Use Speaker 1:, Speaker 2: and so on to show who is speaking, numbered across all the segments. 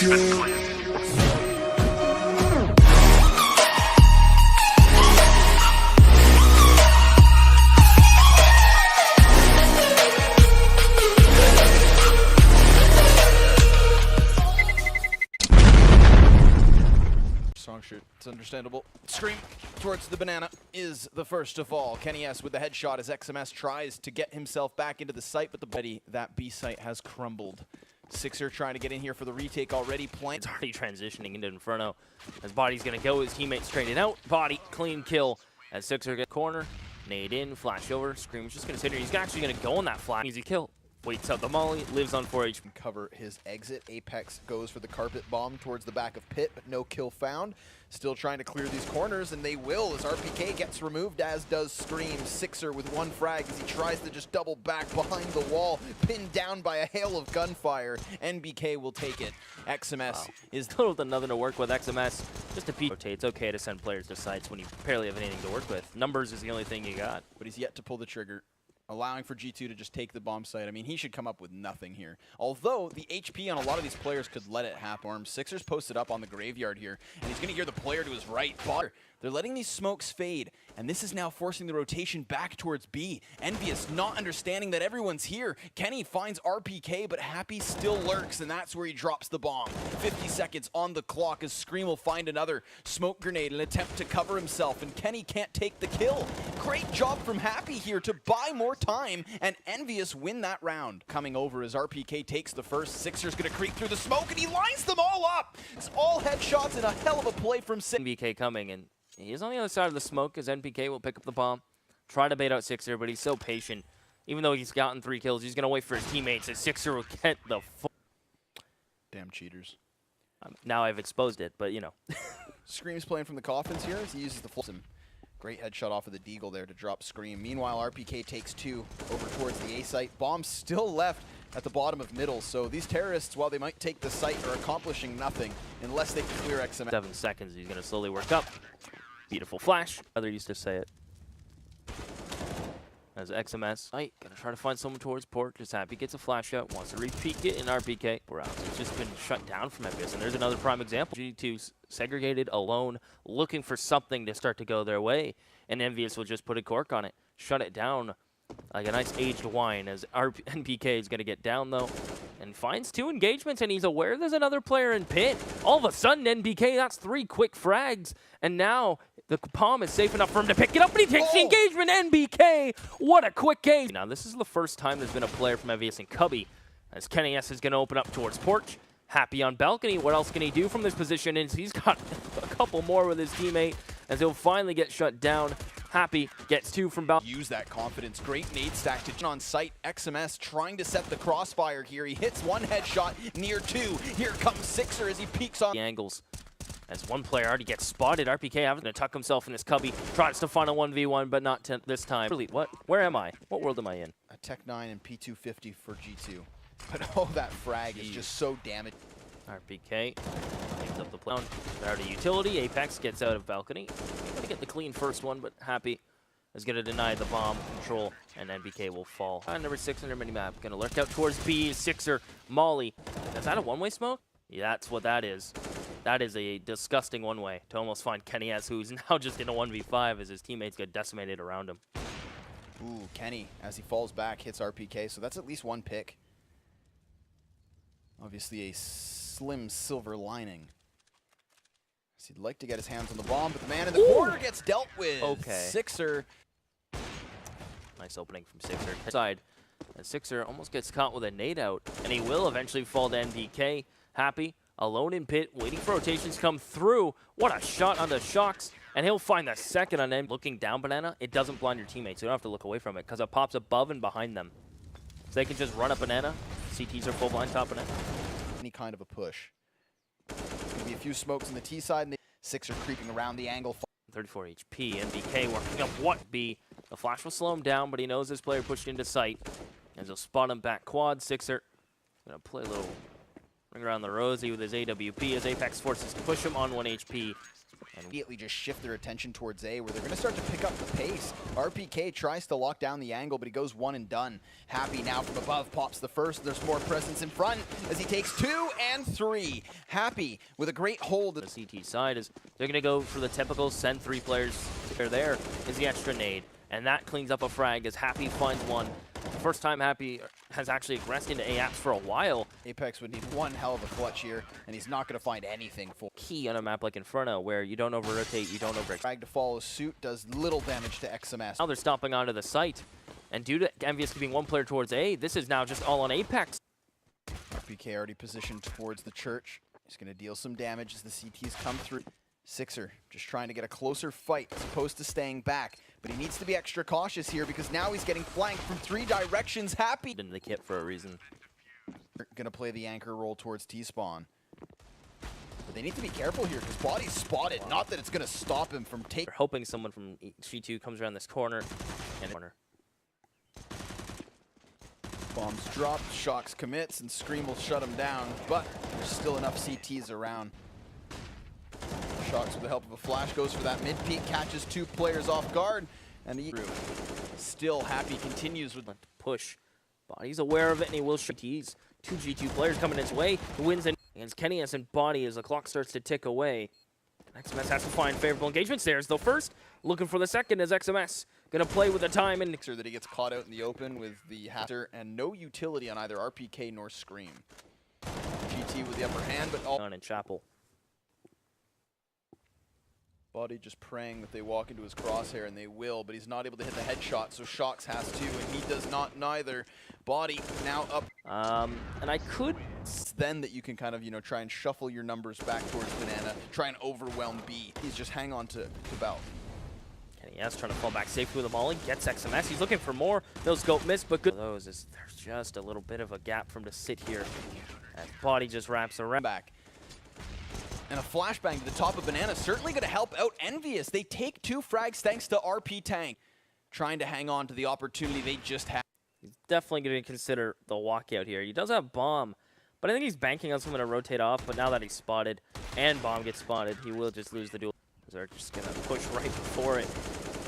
Speaker 1: Strong shoot. It's understandable. Scream towards the banana is the first to fall. Kenny S with the headshot as XMS tries to get himself back into the site, but that B site has crumbled. Sixer trying to get in here for the retake already. It's
Speaker 2: already transitioning into Inferno. His body's going to go. His teammates straighten out. Body, clean kill. As Sixer gets corner. Nade in, flash over. Scream's just going to sit here. He's actually going to go on that flash. Easy kill. Waits out the molly, lives on 4 HP.
Speaker 1: Cover his exit. Apex goes for the carpet bomb towards the back of Pit, but no kill found. Still trying to clear these corners, and they will as RPK gets removed, as does Scream. Sixer with one frag as he tries to just double back behind the wall, pinned down by a hail of gunfire. NBK will take it. XMS is
Speaker 2: total to nothing to work with. XMS just a piece. It's okay to send players to sites when you barely have anything to work with. Numbers is the only thing you got.
Speaker 1: But he's yet to pull the trigger, allowing for G2 to just take the bomb site. I mean, he should come up with nothing here. Although the HP on a lot of these players could let it happen. Sixer's posted up on the graveyard here, and he's going to hear the player to his right. They're letting these smokes fade, and this is now forcing the rotation back towards B. EnVyUs not understanding that everyone's here. Kenny finds RPK, but Happy still lurks, and that's where he drops the bomb. 50 seconds on the clock as Scream will find another smoke grenade, an attempt to cover himself, and Kenny can't take the kill. Great job from Happy here to buy more time, and EnVyUs win that round. Coming over as RPK takes the first. Sixer's gonna creep through the smoke, and he lines them all up. It's all headshots and a hell of a play from Sixer.
Speaker 2: NBK coming, and he's on the other side of the smoke as NPK will pick up the bomb, try to bait out Sixer, but he's so patient. Even though he's gotten 3 kills, he's gonna wait for his teammates, and Sixer will get the
Speaker 1: damn cheaters.
Speaker 2: Now I've exposed it, but you know.
Speaker 1: Scream's playing from the coffins here as he uses the full. Great headshot off of the Deagle there to drop Scream. Meanwhile, RPK takes 2 over towards the A site. Bomb still left at the bottom of middle, so these terrorists, while they might take the site, are accomplishing nothing unless they can clear XMS.
Speaker 2: 7 seconds, he's going to slowly work up. Beautiful flash. Other used to say it. As XMS, going to try to find someone towards port. Just Happy gets a flash out, wants to repeat it in RPK. It's just been shut down from EnVyUs, and there's another prime example. G2 segregated, alone, looking for something to start to go their way, and EnVyUs will just put a cork on it, shut it down like a nice aged wine. As NPK is going to get down though, and finds 2 engagements, and he's aware there's another player in pit. All of a sudden, NPK, that's 3 quick frags, and now the palm is safe enough for him to pick it up, and he takes the engagement. NBK, what a quick game. Now, this is the first time there's been a player from EnVyUs in Cubby, as Kenny S is going to open up towards porch. Happy on balcony. What else can he do from this position? And he's got a couple more with his teammate, as he'll finally get shut down. Happy gets 2 from balcony.
Speaker 1: Use that confidence. Great nade stack to on site. XMS trying to set the crossfire here. He hits 1 headshot near 2. Here comes Sixer as he peeks on
Speaker 2: the angles. As one player already gets spotted, RPK having to tuck himself in his cubby, tries to find a 1v1, but not this time. Really, what? Where am I? What world am I in?
Speaker 1: A Tech 9 and P250 for G2. But oh, that frag is just so damaged.
Speaker 2: RPK takes up the play. Out of utility, Apex gets out of balcony. Gonna get the clean first one, but Happy is gonna deny the bomb control, and NBK will fall. Number 6 on their minimap, gonna lurk out towards B. Sixer, Molly. Is that a one-way smoke? Yeah, that's what that is. That is a disgusting one-way to almost find Kenny S, who's now just in a 1v5 as his teammates get decimated around him.
Speaker 1: Ooh, Kenny, as he falls back, hits RPK, so that's at least 1 pick. Obviously a slim silver lining. So he'd like to get his hands on the bomb, but the man in the corner gets dealt with.
Speaker 2: Okay.
Speaker 1: Sixer.
Speaker 2: Nice opening from Sixer. Side. And Sixer almost gets caught with a nade out, and he will eventually fall to NBK. Happy, alone in pit, waiting for rotations to come through. What a shot onto Shocks, and he'll find the second on him. Looking down Banana, it doesn't blind your teammates. You don't have to look away from it, because it pops above and behind them. So they can just run up Banana. CTs are full blind top Banana.
Speaker 1: Any kind of a push. There's going to be a few smokes on the T side, and the Sixer creeping around the angle.
Speaker 2: 34 HP, NBK working up what B. The flash will slow him down, but he knows this player pushed into sight. As he'll spot him back quad. Sixer gonna play a little ring around the rosy with his AWP as Apex forces to push him on 1 HP.
Speaker 1: And immediately just shift their attention towards A, where they're going to start to pick up the pace. RPK tries to lock down the angle, but he goes one and done. Happy now from above pops the first. There's more presence in front as he takes 2 and 3. Happy with a great hold.
Speaker 2: The CT side is they're going to go for the typical send 3 players. There is the extra nade, and that cleans up a frag as Happy finds one. First time Happy has actually aggressed into AAPS for a while.
Speaker 1: Apex would need one hell of a clutch here, and he's not going to find anything for.
Speaker 2: Key on a map like Inferno, where you don't over-rotate, you don't over.
Speaker 1: Frag to follow suit does little damage to XMS.
Speaker 2: Now they're stomping onto the site, and due to EnVyUs keeping one player towards A, this is now just all on Apex.
Speaker 1: RPK already positioned towards the church. He's going to deal some damage as the CTs come through. Sixer just trying to get a closer fight as opposed to staying back, but he needs to be extra cautious here because now he's getting flanked from 3 directions. Happy
Speaker 2: In the kit for a reason.
Speaker 1: They're going to play the anchor role towards T-spawn. But they need to be careful here because Body's spotted. Not that it's going to stop him from taking.
Speaker 2: They're hoping someone from G2 comes around this corner and corner.
Speaker 1: Bombs dropped, Shocks commits, and Scream will shut him down, but there's still enough CTs around. Shocks with the help of a flash goes for that mid-peak, catches 2 players off guard, and he still Happy continues with
Speaker 2: push. Body's aware of it, and he will shoot. 2 G2 players coming his way. He wins against KennyS and Body as the clock starts to tick away. XMS has to find favorable engagements. There's the first, looking for the second as XMS gonna play with the time and
Speaker 1: that he gets caught out in the open with the Hatter and no utility on either RPK nor Scream. GT with the upper hand, but all
Speaker 2: on in Chapel.
Speaker 1: Body just praying that they walk into his crosshair, and they will, but he's not able to hit the headshot, so Shocks has to, and he does not neither. Body now up.
Speaker 2: And I could...
Speaker 1: It's then that you can kind of, you know, try and shuffle your numbers back towards Banana, try and overwhelm B. He's just hang on to Bell.
Speaker 2: KennyS trying to fall back safely with a molly, gets XMS. He's looking for more. No scope miss, but good. Those is there's just a little bit of a gap for him to sit here. And Body just wraps around.
Speaker 1: Back. And a flashbang to the top of Banana, certainly going to help out EnVyUs. They take 2 frags thanks to RP Tank, trying to hang on to the opportunity they just had.
Speaker 2: He's definitely going to consider the walkout here. He does have Bomb, but I think he's banking on someone to rotate off, but now that he's spotted and Bomb gets spotted, he will just lose the duel. They're just going to push right before it.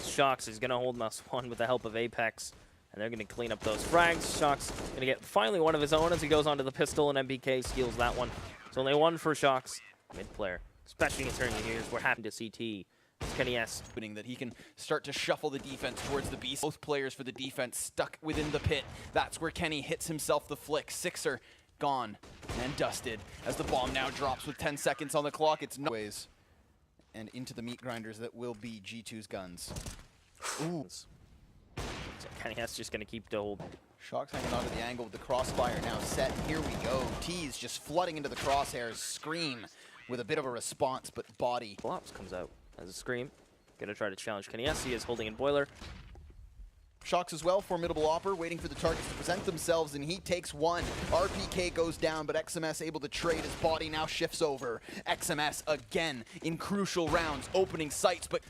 Speaker 2: Shocks is going to hold mouse 1 with the help of Apex, and they're going to clean up those frags. Shocks going to get finally one of his own as he goes onto the pistol, and MBK steals that one. It's only 1 for Shocks. Mid player, especially considering here's we're happy to CT. KennyS
Speaker 1: that he can start to shuffle the defense towards the beast. Both players for the defense stuck within the pit. That's where Kenny hits himself the flick. Sixer gone and dusted as the bomb now drops with 10 seconds on the clock. It's no ways. And into the meat grinders that will be G2's guns. Ooh.
Speaker 2: So KennyS just going to keep the hold.
Speaker 1: Shocks hanging onto the angle with the crossfire now set. Here we go. T's just flooding into the crosshairs. Scream with a bit of a response, but Body.
Speaker 2: Flops comes out as a Scream. Gonna try to challenge KennyS. He is holding in Boiler.
Speaker 1: Shocks as well, formidable opper, waiting for the targets to present themselves, and he takes 1. RPK goes down, but XMS able to trade as Body now shifts over. XMS again in crucial rounds, opening sights, but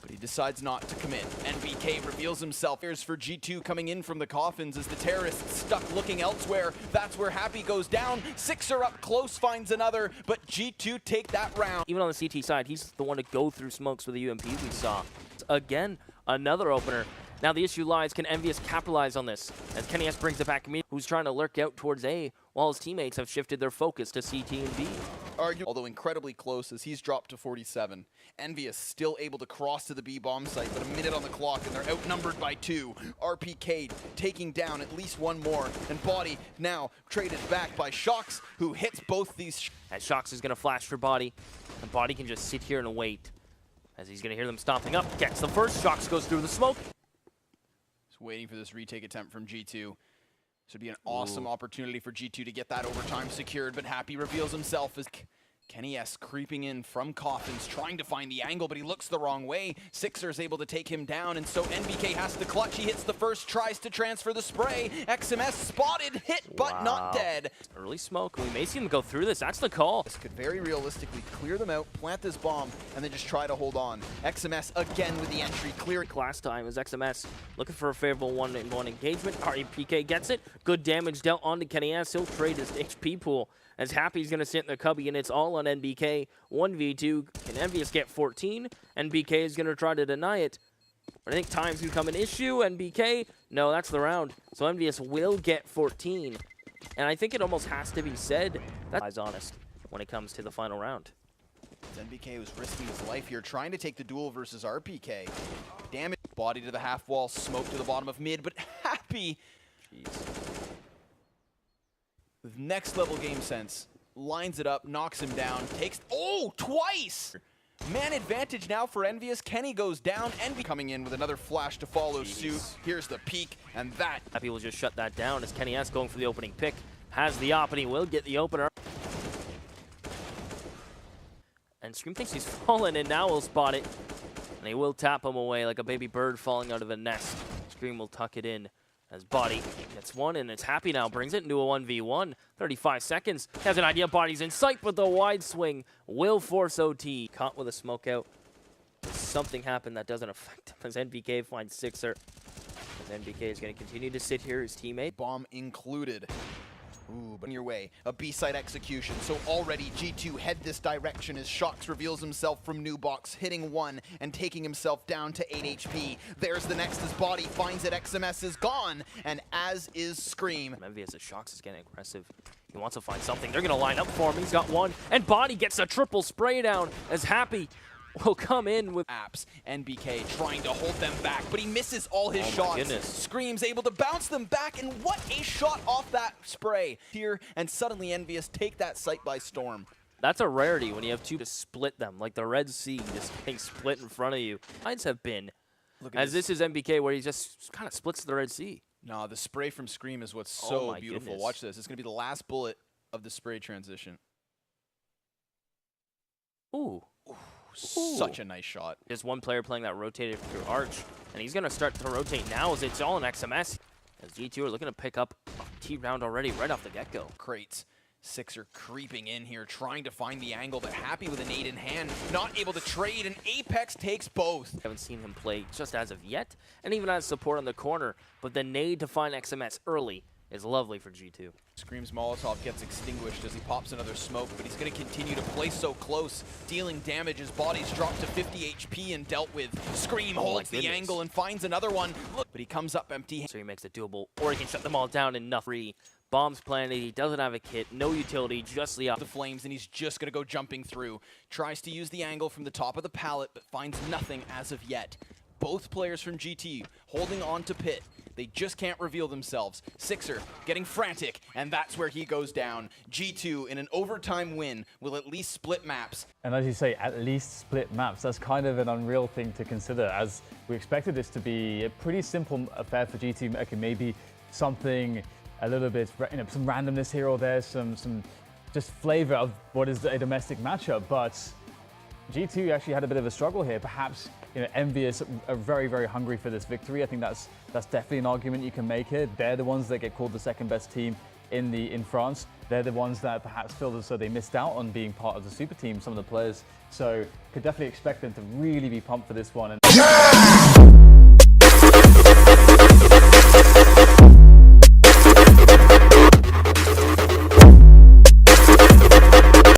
Speaker 1: he decides not to commit. NBK reveals himself. Here's for G2 coming in from the coffins as the terrorists stuck looking elsewhere. That's where Happy goes down. Sixer up close, finds another, but G2 take that round.
Speaker 2: Even on the CT side, he's the one to go through smokes with the UMP we saw. Again, another opener. Now the issue lies, can EnVyUs capitalize on this? As KennyS brings it back to me, who's trying to lurk out towards A, while his teammates have shifted their focus to CT and B.
Speaker 1: Although incredibly close as he's dropped to 47. EnVyUs still able to cross to the B bomb site, but a minute on the clock and they're outnumbered by 2. RPK taking down at least 1 more, and Body now traded back by Shocks, who hits both these.
Speaker 2: As Shocks is going to flash for Body, and Body can just sit here and wait. As he's going to hear them stomping up, gets the first, Shocks goes through the smoke.
Speaker 1: Just waiting for this retake attempt from G2. This would be an awesome opportunity for G2 to get that overtime secured, but Happy reveals himself as KennyS creeping in from coffins, trying to find the angle, but he looks the wrong way. Sixer's able to take him down, and so NBK has to clutch. He hits the first, tries to transfer the spray. XMS spotted, hit, but not dead.
Speaker 2: Early smoke. We may see him go through this. That's the call.
Speaker 1: This could very realistically clear them out, plant this bomb, and then just try to hold on. XMS again with the entry, clear.
Speaker 2: Last time was XMS looking for a favorable 1-on-1 engagement. RPK gets it. Good damage dealt onto KennyS. He'll trade his HP pool as Happy's going to sit in the cubby, and it's all on NBK. 1v2. Can EnVyUs get 14? NBK is going to try to deny it. But I think time's become an issue. NBK, no, that's the round. So EnVyUs will get 14. And I think it almost has to be said that's honest when it comes to the final round.
Speaker 1: NBK was risking his life here, trying to take the duel versus RPK. Damage, body to the half wall, smoke to the bottom of mid, but Happy, with next level game sense, lines it up, knocks him down, takes, oh, twice! Man advantage now for EnVyUs. Kenny goes down, Envy coming in with another flash to follow suit. Here's the peak, and that.
Speaker 2: Happy will just shut that down as Kenny S going for the opening pick. Has the op, and he will get the opener. And Scream thinks he's fallen, and now will spot it. And he will tap him away like a baby bird falling out of a nest. Scream will tuck it in as Body gets one, and it's Happy now. Brings it into a 1v1. 35 seconds. Has an idea. Body's in sight, but the wide swing will force OT. Caught with a smoke out. Something happened that doesn't affect him as NBK finds Sixer. As NBK is going to continue to sit here, his teammate.
Speaker 1: Bomb included. Ooh, but in your way, a B-side execution. So already G2 head this direction as Shox reveals himself from new box, hitting one and taking himself down to 8 HP. There's the next as Body finds it, XMS is gone, and as is Scream.
Speaker 2: EnVyUs as Shox is getting aggressive. He wants to find something. They're going to line up for him. He's got one, and Body gets a triple spray down as Happy will come in with
Speaker 1: apps. NBK trying to hold them back, but he misses all his shots.
Speaker 2: Goodness.
Speaker 1: Scream's able to bounce them back, and what a shot off that spray here, and suddenly EnVyUs take that site by storm.
Speaker 2: That's a rarity when you have two to split them, like the Red Sea just getting split in front of you. Lines have been, as this is NBK where he just kind of splits the Red Sea.
Speaker 1: No, the spray from Scream is what's so beautiful.
Speaker 2: Goodness.
Speaker 1: Watch this. It's going to be the last bullet of the spray transition.
Speaker 2: Ooh.
Speaker 1: Such a nice shot.
Speaker 2: There's one player playing that rotated through Arch, and he's going to start to rotate now as it's all an XMS. As G2 are looking to pick up a T round already right off the get-go.
Speaker 1: Crates. Sixer creeping in here, trying to find the angle, but Happy with a nade in hand, not able to trade, and Apex takes both.
Speaker 2: Haven't seen him play just as of yet, and even has support on the corner, but the nade to find XMS early is lovely for G2.
Speaker 1: Scream's Molotov gets extinguished as he pops another smoke, but he's going to continue to play so close, dealing damage. His body's dropped to 50 HP and dealt with. Scream holds the angle and finds another one, look, but he comes up empty.
Speaker 2: So he makes it doable, or he can shut them all down in enough. Bombs planted, he doesn't have a kit, no utility, just the
Speaker 1: flames, and he's just going to go jumping through. Tries to use the angle from the top of the pallet, but finds nothing as of yet. Both players from GT holding on to Pit. They just can't reveal themselves. Sixer getting frantic, and that's where he goes down. G2 in an overtime win will at least split maps.
Speaker 3: And as you say, at least split maps. That's kind of an unreal thing to consider, as we expected this to be a pretty simple affair for GT. Okay, maybe something a little bit, some randomness here or there, some just flavor of what is a domestic matchup. But G2 actually had a bit of a struggle here. Perhaps EnVyUs are very, very hungry for this victory. I think that's definitely an argument you can make here. They're the ones that get called the second best team in France. They're the ones that perhaps feel as though they missed out on being part of the super team, some of the players. So could definitely expect them to really be pumped for this one. And